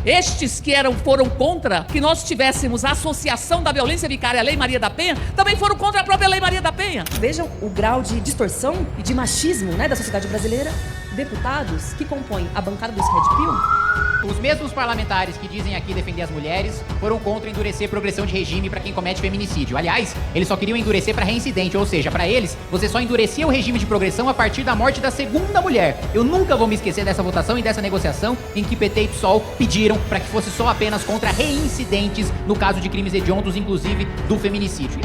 Estes que foram contra que nós tivéssemos a associação da violência vicária à Lei Maria da Penha, também foram contra a própria Lei Maria da Penha. Vejam o grau de distorção e de machismo, né, da sociedade brasileira. Deputados que compõem a bancada dos Red Pill. Os mesmos parlamentares que dizem aqui defender as mulheres foram contra endurecer progressão de regime para quem comete feminicídio. Aliás, eles só queriam endurecer para reincidente, ou seja, para eles, você só endurecia o regime de progressão a partir da morte da segunda mulher. Eu nunca vou me esquecer dessa votação e dessa negociação em que PT e PSOL pediram para que fosse só apenas contra reincidentes no caso de crimes hediondos, inclusive do feminicídio.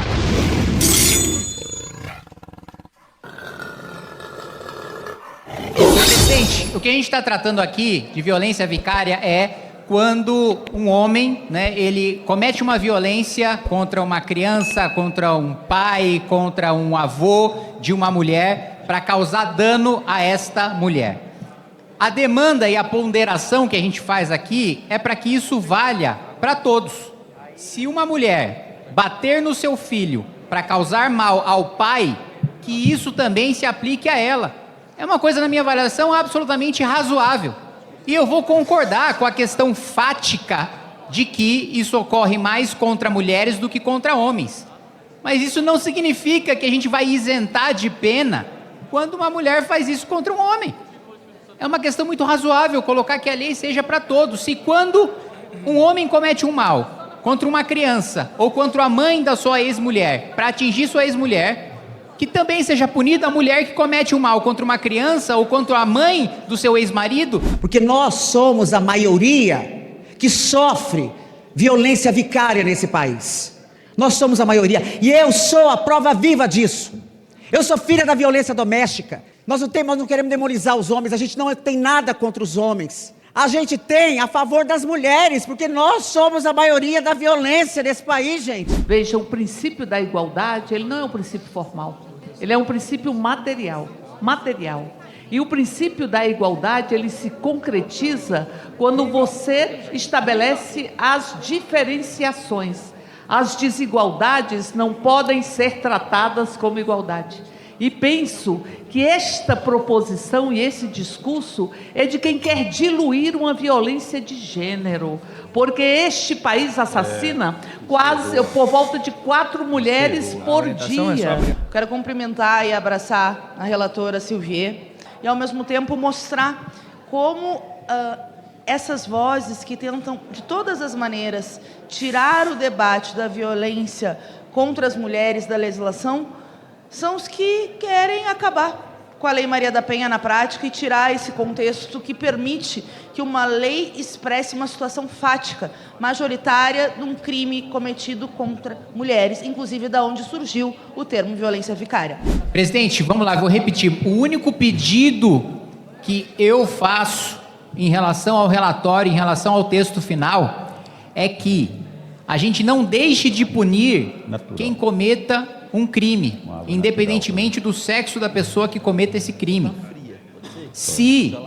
Presidente, o que a gente está tratando aqui de violência vicária é quando um homem, né, ele comete uma violência contra uma criança, contra um pai, contra um avô de uma mulher, para causar dano a esta mulher. A demanda e a ponderação que a gente faz aqui é para que isso valha para todos. Se uma mulher bater no seu filho para causar mal ao pai, que isso também se aplique a ela. É uma coisa, na minha avaliação, absolutamente razoável. E eu vou concordar com a questão fática de que isso ocorre mais contra mulheres do que contra homens. Mas isso não significa que a gente vai isentar de pena quando uma mulher faz isso contra um homem. É uma questão muito razoável colocar que a lei seja para todos. Se quando um homem comete um mal contra uma criança ou contra a mãe da sua ex-mulher, para atingir sua ex-mulher, que também seja punida a mulher que comete um mal contra uma criança ou contra a mãe do seu ex-marido. Porque nós somos a maioria que sofre violência vicária nesse país. Nós somos a maioria. E eu sou a prova viva disso. Eu sou filha da violênncia doméstica. Nós não queremos demonizar os homens. A gente não tem nada contra os homens. A gente tem a favor das mulheres, porque nós somos a maioria da violência nesse país, gente. Veja, o princípio da igualdade, ele não é um princípio formal. Ele é um princípio material. E o princípio da igualdade, ele se concretiza quando você estabelece as diferenciações. As desigualdades não podem ser tratadas como igualdade. E penso que esta proposição e esse discurso é de quem quer diluir uma violência de gênero, porque este país assassina quase por volta de 4 mulheres por dia. Quero cumprimentar e abraçar a relatora Silvier e, ao mesmo tempo, mostrar como essas vozes que tentam, de todas as maneiras, tirar o debate da violência contra as mulheres da legislação, são os que querem acabar com a Lei Maria da Penha na prática e tirar esse contexto que permite que uma lei expresse uma situação fática, majoritária, de um crime cometido contra mulheres, inclusive da onde surgiu o termo violência vicária. Presidente, vamos lá, vou repetir. O único pedido que eu faço em relação ao relatório, em relação ao texto final, é que a gente não deixe de punir quem cometa um crime, independentemente do sexo da pessoa que cometa esse crime. Se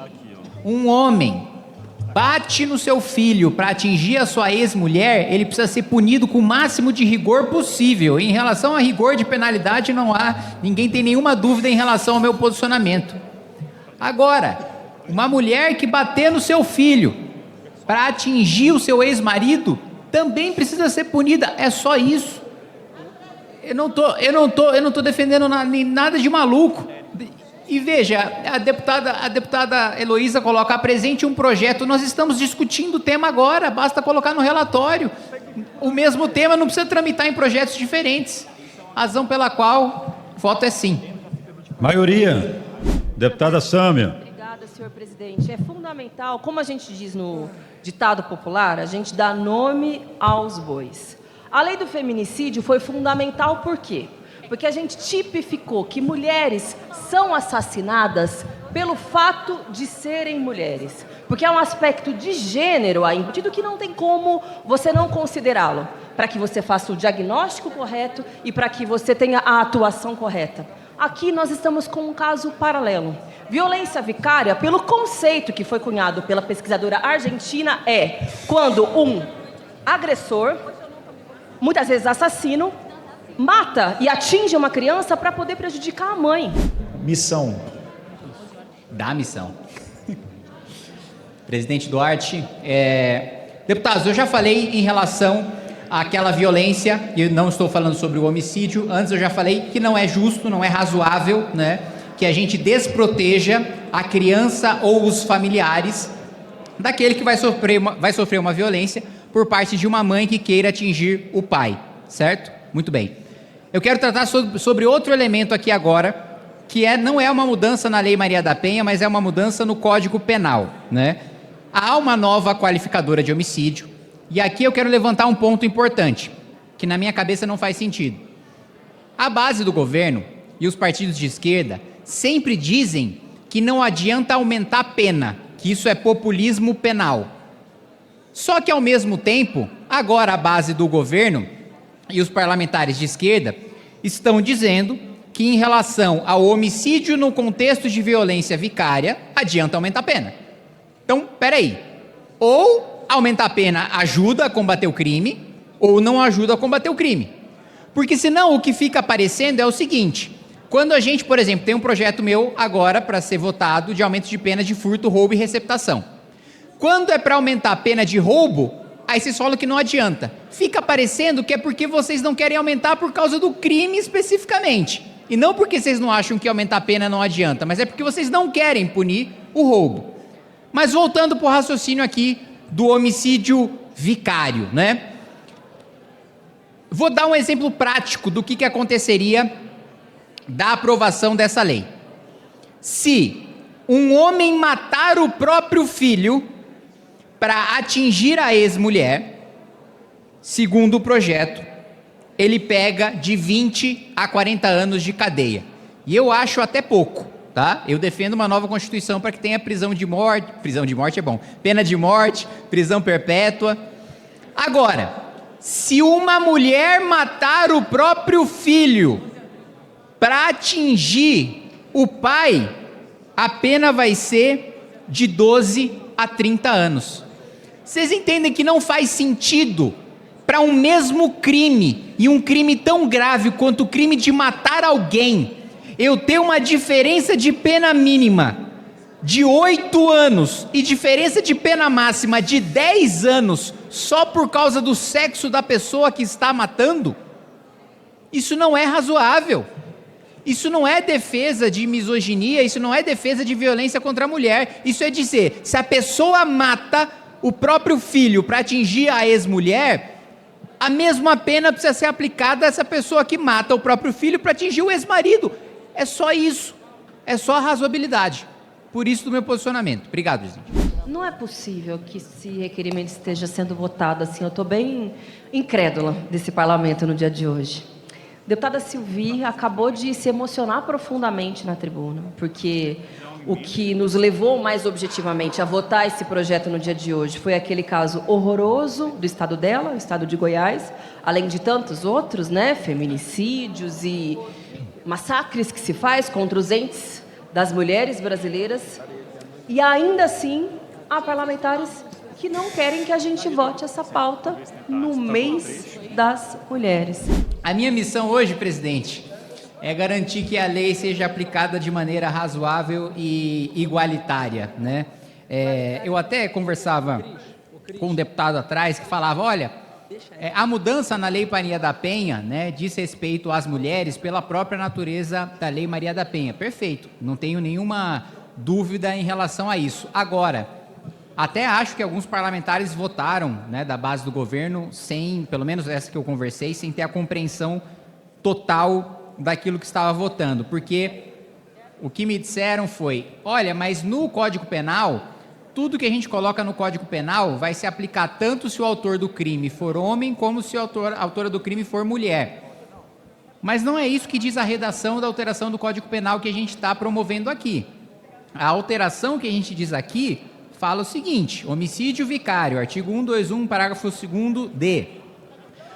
um homem bate no seu filho para atingir a sua ex-mulher, ele precisa ser punido com o máximo de rigor possível. Em relação a rigor de penalidade, ninguém tem nenhuma dúvida em relação ao meu posicionamento. Agora, uma mulher que bater no seu filho para atingir o seu ex-marido também precisa ser punida. É só isso. Eu não tô defendendo nada de maluco. E veja, a deputada Heloísa coloca: apresente um projeto. Nós estamos discutindo o tema agora, basta colocar no relatório. O mesmo tema não precisa tramitar em projetos diferentes. Razão pela qual voto é sim. Maioria. Deputada Sâmia. Obrigada, senhor presidente. É fundamental, como a gente diz no ditado popular, a gente dá nome aos bois. A lei do feminicídio foi fundamental por quê? Porque a gente tipificou que mulheres são assassinadas pelo fato de serem mulheres. Porque é um aspecto de gênero aí embutido que não tem como você não considerá-lo, para que você faça o diagnóstico correto e para que você tenha a atuação correta. Aqui nós estamos com um caso paralelo. Violência vicária, pelo conceito que foi cunhado pela pesquisadora argentina, é quando um agressor, muitas vezes assassino, mata e atinge uma criança para poder prejudicar a mãe. Missão. Da missão. Presidente Duarte, Deputados, eu já falei em relação àquela violência, e não estou falando sobre o homicídio, antes eu já falei que não é justo, não é razoável, né, que a gente desproteja a criança ou os familiares daquele que vai sofrer uma violência por parte de uma mãe que queira atingir o pai, certo? Muito bem. Eu quero tratar sobre outro elemento aqui agora, que não é uma mudança na Lei Maria da Penha, mas é uma mudança no Código Penal, né? Há uma nova qualificadora de homicídio, e aqui eu quero levantar um ponto importante, que na minha cabeça não faz sentido. A base do governo e os partidos de esquerda sempre dizem que não adianta aumentar a pena, que isso é populismo penal. Só que, ao mesmo tempo, agora a base do governo e os parlamentares de esquerda estão dizendo que, em relação ao homicídio no contexto de violência vicária, adianta aumentar a pena. Então, peraí, ou aumentar a pena ajuda a combater o crime, ou não ajuda a combater o crime. Porque senão o que fica aparecendo é o seguinte: quando a gente, por exemplo, tem um projeto meu agora para ser votado de aumento de pena de furto, roubo e receptação. Quando é para aumentar a pena de roubo, aí vocês falam que não adianta. Fica parecendo que é porque vocês não querem aumentar por causa do crime especificamente. E não porque vocês não acham que aumentar a pena não adianta, mas é porque vocês não querem punir o roubo. Mas voltando para o raciocínio aqui do homicídio vicário, né? Vou dar um exemplo prático do que aconteceria da aprovação dessa lei. Se um homem matar o próprio filho para atingir a ex-mulher, segundo o projeto, ele pega de 20 a 40 anos de cadeia. E eu acho até pouco, tá? Eu defendo uma nova Constituição para que tenha prisão de morte é bom, pena de morte, prisão perpétua. Agora, se uma mulher matar o próprio filho para atingir o pai, a pena vai ser de 12 a 30 anos. Vocês entendem que não faz sentido para um mesmo crime, e um crime tão grave quanto o crime de matar alguém, eu ter uma diferença de pena mínima de 8 anos e diferença de pena máxima de 10 anos só por causa do sexo da pessoa que está matando? Isso não é razoável. Isso não é defesa de misoginia, isso não é defesa de violência contra a mulher. Isso é dizer, se a pessoa mata o próprio filho para atingir a ex-mulher, a mesma pena precisa ser aplicada a essa pessoa que mata o próprio filho para atingir o ex-marido. É só isso. É só a razoabilidade. Por isso do meu posicionamento. Obrigado, presidente. Não é possível que esse requerimento esteja sendo votado assim. Eu estou bem incrédula desse parlamento no dia de hoje. A deputada Sylvie acabou de se emocionar profundamente na tribuna, porque o que nos levou mais objetivamente a votar esse projeto no dia de hoje foi aquele caso horroroso do estado dela, o estado de Goiás, além de tantos outros, né, feminicídios e massacres que se faz contra os entes das mulheres brasileiras. E ainda assim, há parlamentares que não querem que a gente vote essa pauta no mês das mulheres. A minha missão hoje, presidente, é garantir que a lei seja aplicada de maneira razoável e igualitária, né? Eu até conversava com um deputado atrás que falava, olha, a mudança na Lei Maria da Penha, né, diz respeito às mulheres pela própria natureza da Lei Maria da Penha. Perfeito, não tenho nenhuma dúvida em relação a isso. Agora, até acho que alguns parlamentares votaram, né, da base do governo, sem, pelo menos essa que eu conversei, sem ter a compreensão total daquilo que estava votando, porque o que me disseram foi, olha, mas no Código Penal, tudo que a gente coloca no Código Penal vai se aplicar tanto se o autor do crime for homem, como se a autora do crime for mulher. Mas não é isso que diz a redação da alteração do Código Penal que a gente está promovendo aqui. A alteração que a gente diz aqui fala o seguinte, homicídio vicário, artigo 121, parágrafo 2º d.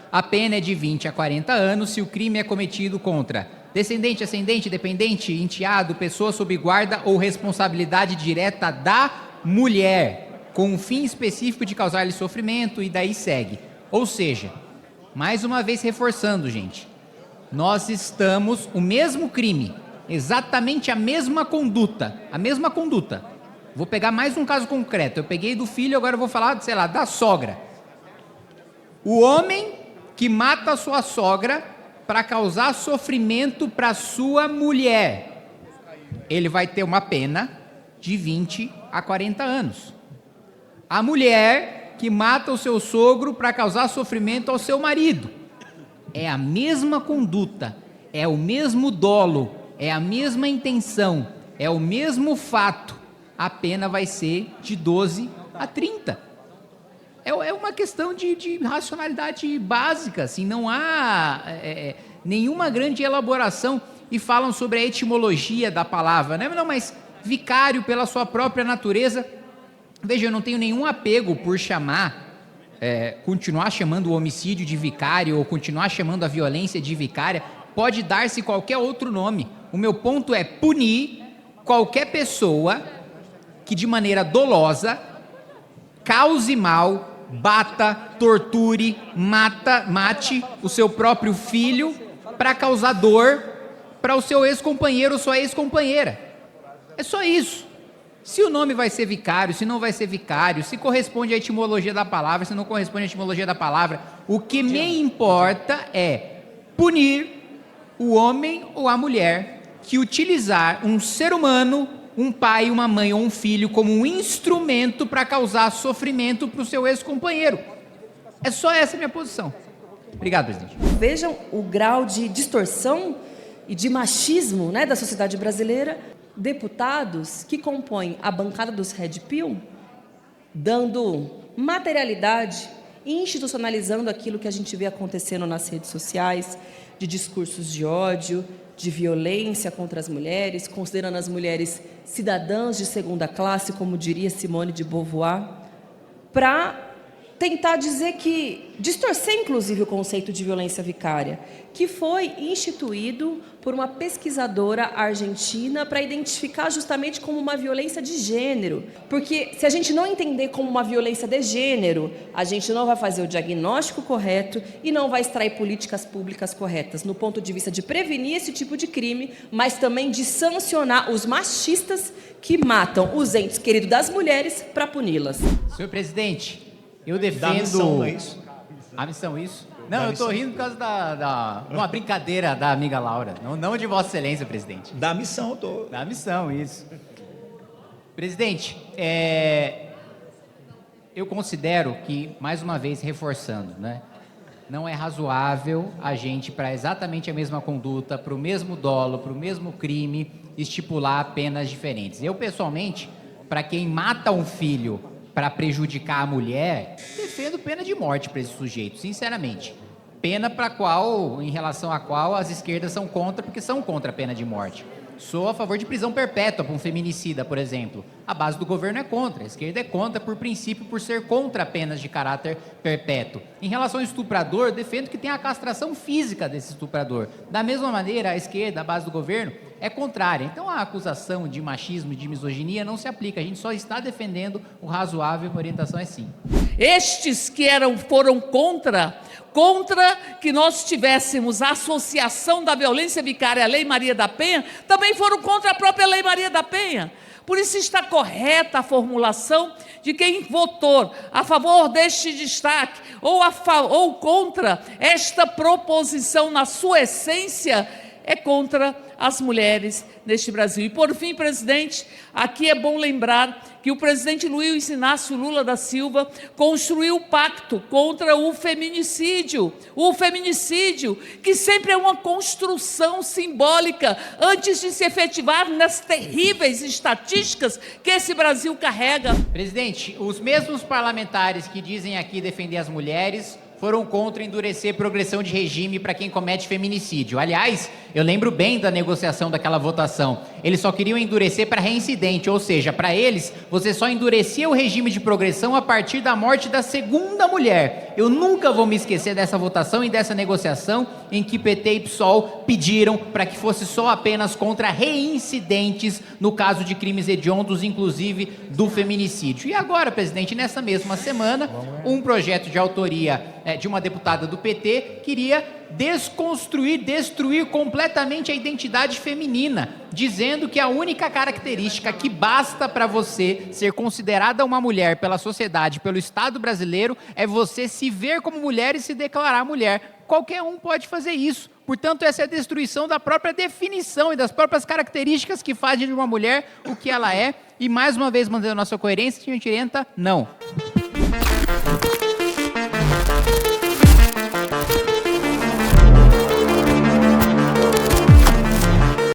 A pena é de 20 a 40 anos se o crime é cometido contra descendente, ascendente, dependente, enteado, pessoa sob guarda ou responsabilidade direta da mulher, com um fim específico de causar-lhe sofrimento, e daí segue. Ou seja, mais uma vez reforçando, gente, nós estamos, o mesmo crime, exatamente a mesma conduta, Vou pegar mais um caso concreto. Eu peguei do filho, agora eu vou falar, sei lá, da sogra. O homem que mata a sua sogra para causar sofrimento para sua mulher, ele vai ter uma pena de 20 a 40 anos. A mulher que mata o seu sogro para causar sofrimento ao seu marido, é a mesma conduta, é o mesmo dolo, é a mesma intenção, é o mesmo fato, a pena vai ser de 12 a 30. É uma questão de racionalidade básica, assim, não há nenhuma grande elaboração. E falam sobre a etimologia da palavra, né? Não, mas vicário, pela sua própria natureza, veja, eu não tenho nenhum apego por continuar chamando o homicídio de vicário ou continuar chamando a violência de vicária. Pode dar-se qualquer outro nome. O meu ponto é punir qualquer pessoa que de maneira dolosa cause mal, bata, torture, mate o seu próprio filho para causar dor para o seu ex-companheiro ou sua ex-companheira. É só isso. Se o nome vai ser vicário, se não vai ser vicário, se corresponde à etimologia da palavra, se não corresponde à etimologia da palavra, o que me importa é punir o homem ou a mulher que utilizar um ser humano, um pai, uma mãe ou um filho como um instrumento para causar sofrimento para o seu ex-companheiro. É só essa a minha posição. Obrigado, presidente. Vejam o grau de distorção e de machismo, né, da sociedade brasileira. Deputados que compõem a bancada dos Red Pill, dando materialidade e institucionalizando aquilo que a gente vê acontecendo nas redes sociais, de discursos de ódio, de violência contra as mulheres, considerando as mulheres cidadãs de segunda classe, como diria Simone de Beauvoir, para tentar dizer que, distorcer inclusive o conceito de violência vicária, que foi instituído por uma pesquisadora argentina para identificar justamente como uma violência de gênero. Porque se a gente não entender como uma violência de gênero, a gente não vai fazer o diagnóstico correto e não vai extrair políticas públicas corretas, no ponto de vista de prevenir esse tipo de crime, mas também de sancionar os machistas que matam os entes queridos das mulheres para puni-las. Senhor presidente, eu defendo... Da missão, não é isso? A missão, isso? Não, eu estou rindo por causa uma brincadeira da amiga Laura. Não de Vossa Excelência, presidente. Da missão, eu tô. Da missão, isso. Presidente, eu considero que, mais uma vez, reforçando, né? Não é razoável a gente, para exatamente a mesma conduta, para o mesmo dolo, para o mesmo crime, estipular penas diferentes. Eu, pessoalmente, para quem mata um filho para prejudicar a mulher, defendo pena de morte para esse sujeito, sinceramente. Pena em relação à qual as esquerdas são contra, porque são contra a pena de morte. Sou a favor de prisão perpétua para um feminicida, por exemplo. A base do governo é contra, a esquerda é contra por princípio, por ser contra penas de caráter perpétuo. Em relação ao estuprador, defendo que tenha a castração física desse estuprador. Da mesma maneira, a esquerda, a base do governo, é contrária. Então a acusação de machismo e de misoginia não se aplica. A gente só está defendendo o razoável, a orientação é sim. Estes que foram contra que nós tivéssemos a associação da violência vicária à Lei Maria da Penha, também foram contra a própria Lei Maria da Penha. Por isso está correta a formulação de quem votou a favor deste destaque ou contra esta proposição na sua essência, é contra as mulheres neste Brasil. E, por fim, presidente, aqui é bom lembrar que o presidente Luiz Inácio Lula da Silva construiu o pacto contra o feminicídio, que sempre é uma construção simbólica antes de se efetivar nas terríveis estatísticas que esse Brasil carrega. Presidente, os mesmos parlamentares que dizem aqui defender as mulheres foram contra endurecer progressão de regime para quem comete feminicídio. Aliás, eu lembro bem da negociação daquela votação. Eles só queriam endurecer para reincidente, ou seja, para eles, você só endurecia o regime de progressão a partir da morte da segunda mulher. Eu nunca vou me esquecer dessa votação e dessa negociação em que PT e PSOL pediram para que fosse só apenas contra reincidentes no caso de crimes hediondos, inclusive do feminicídio. E agora, presidente, nessa mesma semana, um projeto de autoria de uma deputada do PT queria desconstruir, destruir completamente a identidade feminina, dizendo que a única característica que basta para você ser considerada uma mulher pela sociedade, pelo Estado brasileiro, é você se ver como mulher e se declarar mulher. Qualquer um pode fazer isso. Portanto, essa é a destruição da própria definição e das próprias características que fazem de uma mulher o que ela é. E, mais uma vez, mantendo a nossa coerência, a gente orienta não.